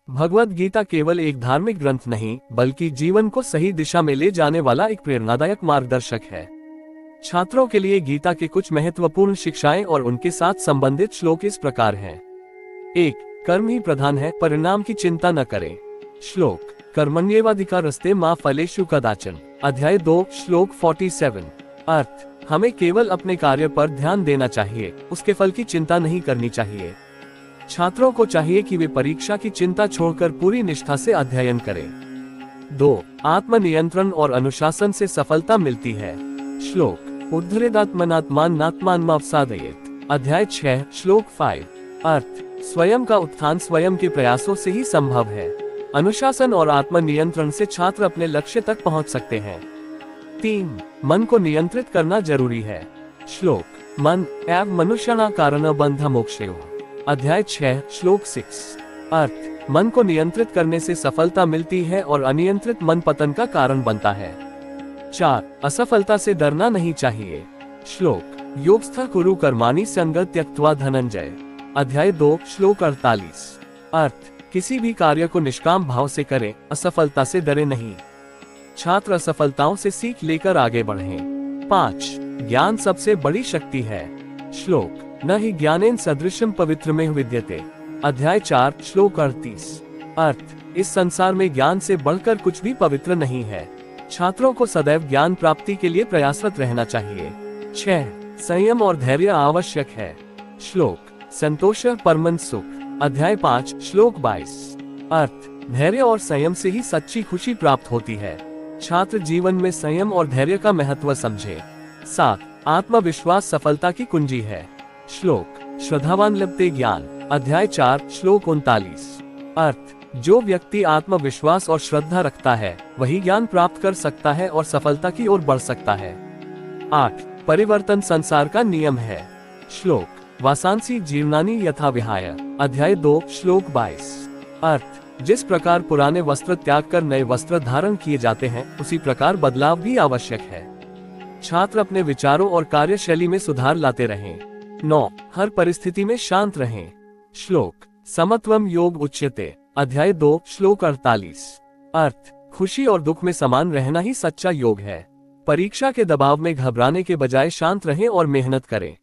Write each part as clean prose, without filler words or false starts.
भगवद गीता केवल एक धार्मिक ग्रंथ नहीं, बल्कि जीवन को सही दिशा में ले जाने वाला एक प्रेरणादायक मार्गदर्शक है। छात्रों के लिए गीता के कुछ महत्वपूर्ण शिक्षाएं और उनके साथ संबंधित श्लोक इस प्रकार हैं। 1. कर्म ही प्रधान है, परिणाम की चिंता न करें। श्लोक कर्मण्येवाधिकारस्ते मा फलेषु कदाचन। अध्याय 2 श्लोक 47। अर्थ हमें केवल अपने कार्य पर ध्यान देना चाहिए, उसके फल की चिंता नहीं करनी चाहिए। छात्रों को चाहिए कि वे परीक्षा की चिंता छोड़कर पूरी निष्ठा से अध्ययन करें। 2. आत्मनियंत्रण और अनुशासन से सफलता मिलती है। श्लोक उद्धरेदात्मनात्मानात्मानमवसादयेत्। अध्याय 6 श्लोक 5। अर्थ स्वयं का उत्थान स्वयं के प्रयासों से ही संभव है। अनुशासन और आत्मनियंत्रण से छात्र अपने लक्ष्य तक पहुंच सकते हैं। 3. मन को नियंत्रित करना जरूरी है। श्लोक मन एव मनुष्याणां कारणं बंध मोक्षयोः। अध्याय 6 श्लोक 6। अर्थ मन को नियंत्रित करने से सफलता मिलती है और अनियंत्रित मन पतन का कारण बनता है। 4. असफलता से डरना नहीं चाहिए। श्लोक योगस्थ कुरु कर्माणि संगं त्यक्त्वा धनंजय। अध्याय 2 श्लोक 48। अर्थ किसी भी कार्य को निष्काम भाव से करें, असफलता से डरे नहीं। छात्र असफलताओं से सीख लेकर आगे बढ़ें। 5. ज्ञान सबसे बड़ी शक्ति है। श्लोक न ही ज्ञानेन सदृशम पवित्रमेव विद्यते। अध्याय 4 श्लोक 38। अर्थ इस संसार में ज्ञान से बढ़कर कुछ भी पवित्र नहीं है। छात्रों को सदैव ज्ञान प्राप्ति के लिए प्रयासरत रहना चाहिए। 6. संयम और धैर्य आवश्यक है। श्लोक संतोष परमं सुख। अध्याय 5 श्लोक 22। अर्थ धैर्य और संयम से ही सच्ची खुशी प्राप्त होती है। छात्र जीवन में संयम और धैर्य का महत्व समझे। 7. आत्मविश्वास सफलता की कुंजी है। श्लोक श्रद्धावान लभते ज्ञान। अध्याय 4 श्लोक 39। अर्थ जो व्यक्ति आत्मविश्वास और श्रद्धा रखता है वही ज्ञान प्राप्त कर सकता है और सफलता की ओर बढ़ सकता है। 8. परिवर्तन संसार का नियम है। श्लोक वासांसी जीर्णानि यथा विहाय। अध्याय 2 श्लोक 22। अर्थ जिस प्रकार पुराने वस्त्र त्याग कर नए वस्त्र धारण किए जाते हैं, उसी प्रकार बदलाव भी आवश्यक है। छात्र अपने विचारों और कार्यशैली में सुधार लाते रहें। 9. हर परिस्थिति में शांत रहें। श्लोक समत्वम योग उच्यते। अध्याय 2 श्लोक 48। अर्थ खुशी और दुख में समान रहना ही सच्चा योग है। परीक्षा के दबाव में घबराने के बजाय शांत रहें और मेहनत करें।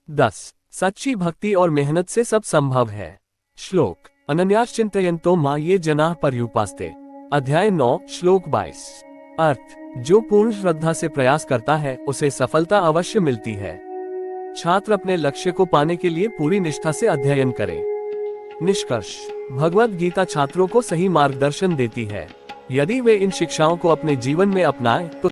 10. सच्ची भक्ति और मेहनत से सब संभव है। श्लोक अनन्याश्चिन्तयन्तो मा ये जनाः पर्युपास्ते। अध्याय 9 श्लोक 22। अर्थ जो पूर्ण श्रद्धा से प्रयास करता है उसे सफलता अवश्य मिलती है। छात्र अपने लक्ष्य को पाने के लिए पूरी निष्ठा से अध्ययन करें। निष्कर्ष भगवद गीता छात्रों को सही मार्गदर्शन देती है। यदि वे इन शिक्षाओं को अपने जीवन में अपनाएं तो